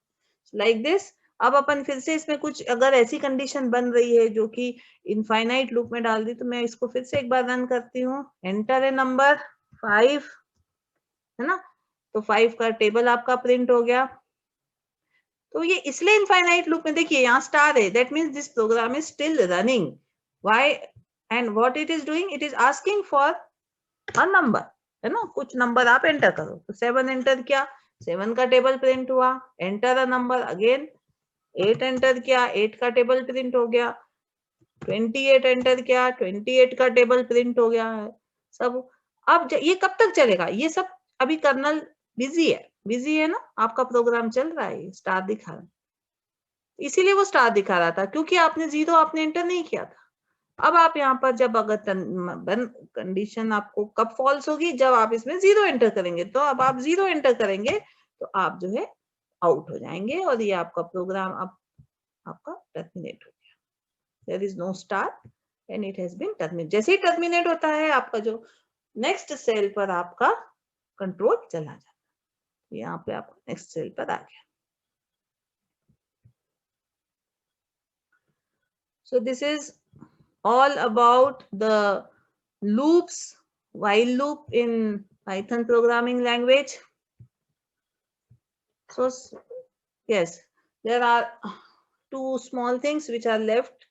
Like this. अब अपन फिर से इसमें कुछ अगर ऐसी कंडीशन बन रही है जो कि इनफाइनाइट लूप में डाल दी, तो मैं इसको फिर से एक बार रन करती हूँ. एंटर ए नंबर 5, है ना. तो 5 का टेबल आपका प्रिंट हो गया. तो ये इसलिए इनफाइनाइट लूप में देखिए यहाँ स्टार है, that means this program is still running. Why and what it is doing, it is asking for a number, है ना. कुछ नंबर आप एंटर करो. तो 7 एंटर किया, 7 का टेबल प्रिंट हुआ. Enter a number again, 8 enter किया, 8 का टेबल प्रिंट हो गया. 28 एंटर किया, 28 का टेबल प्रिंट हो गया है सब. अब ये कब तक चलेगा, ये सब अभी कर्नल बिजी है ना, आपका प्रोग्राम चल रहा है, स्टार दिखा रहा है. इसीलिए वो स्टार दिखा रहा था क्योंकि आपने 0 आपने एंटर नहीं किया था. अब आप यहाँ पर जब अगर कंडीशन आपको कब फॉल्स होगी, जब आप इसमें 0 एंटर करेंगे. तो अब आप 0 एंटर करेंगे तो आप जो है आउट हो जाएंगे और ये आपका प्रोग्राम अब आपका टर्मिनेट हो गया. There is no star and it has been terminate. जैसे ही टर्मिनेट होता है आपका जो नेक्स्ट सेल पर आपका कंट्रोल चला जाता है. यहाँ पे आपका नेक्स्ट सेल पर आ गया. So this is all about the loops, while loop in Python programming language. So yes, there are two small things which are left.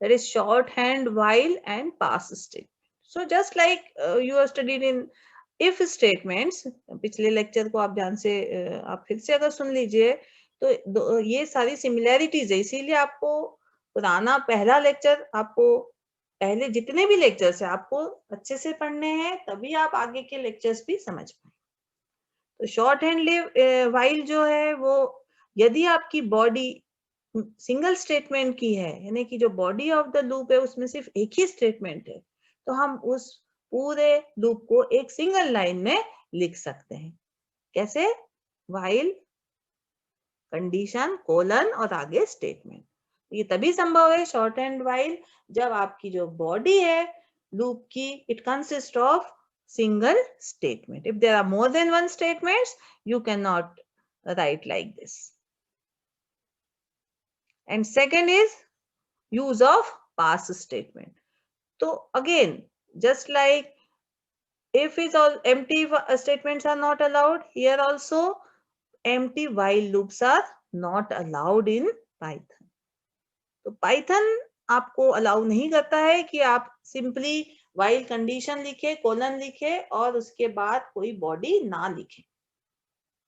That is shorthand while and pass statement. So just like you have studied in if statements, पिछले lecture को आप ध्यान से आप फिर से अगर सुन लीजिए तो ये सारी सिमिलैरिटीज है. इसीलिए आपको पुराना पहला लेक्चर, आपको पहले जितने भी लेक्चर्स है आपको अच्छे से पढ़ने हैं, तभी आप आगे के लेक्चर्स भी समझ पाए. तो शॉर्ट हैंड वाइल जो है वो यदि आपकी बॉडी सिंगल स्टेटमेंट की है, यानी कि जो बॉडी ऑफ द लूप है उसमें सिर्फ एक ही स्टेटमेंट है, तो हम उस पूरे लूप को एक सिंगल लाइन में लिख सकते हैं. कैसे? वाइल कंडीशन कोलन और आगे स्टेटमेंट. ये तभी संभव है शॉर्ट हैंड वाइल जब आपकी जो बॉडी है लूप की it consist of single statement. If there are more than one statements, you cannot write like this. And second is use of pass statement. So again, just like if is all empty statements are not allowed, here also empty while loops are not allowed in Python. तो Python आपको allow नहीं करता है कि आप simply while condition लिखे, colon लिखे और उसके बाद कोई बॉडी ना लिखे.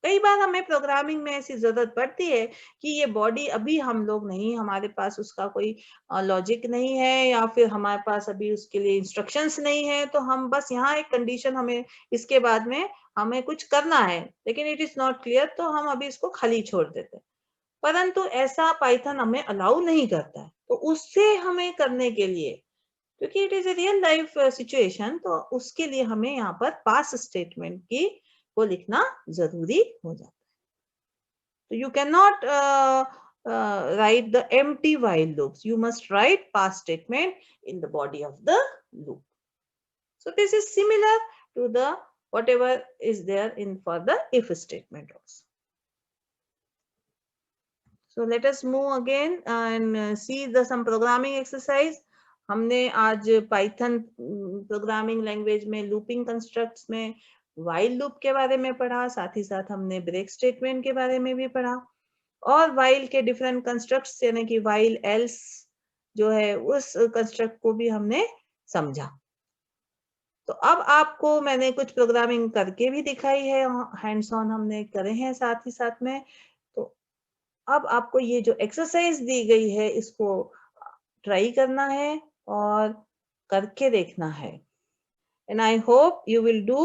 कई बार हमें प्रोग्रामिंग में ऐसी जरूरत पड़ती है कि ये बॉडी अभी हम लोग नहीं, हमारे पास उसका कोई लॉजिक नहीं है या फिर हमारे पास अभी उसके लिए इंस्ट्रक्शंस नहीं है, तो हम बस यहाँ एक कंडीशन हमें इसके बाद में हमें कुछ करना है लेकिन इट इज नॉट क्लियर, तो हम अभी इसको खाली छोड़ देते हैं. परंतु ऐसा पाइथन हमें अलाउ नहीं करता है. तो उससे हमें करने के लिए, क्योंकि it is a real life situation, तो उसके लिए हमें यहाँ पर पास स्टेटमेंट की को लिखना जरूरी हो जाता है. तो you can not write the empty while loops. You must write pass statement in the body of the loop. So this is similar to the whatever is there in for the if statement also. So let us move again and see the some programming exercise. हमने आज Python programming language में looping constructs में while loop के बारे में पढ़ा, साथ ही साथ हमने ब्रेक स्टेटमेंट के बारे में भी पढ़ा और वाइल के डिफरेंट कंस्ट्रक्ट्स यानी कि वाइल एल्स जो है उस कंस्ट्रक्ट को भी हमने समझा. तो अब आपको मैंने कुछ प्रोग्रामिंग करके भी दिखाई है, हैंड्स ऑन हमने करे हैं साथ ही साथ में। तो अब आपको ये जो एक्सरसाइज दी गई है इसको ट्राई करना है और करके देखना है। And I hope you will do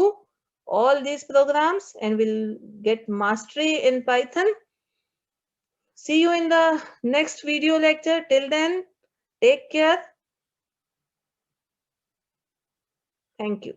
all these programs and will get mastery in Python. See you in the next video lecture. Till then, take care. Thank you.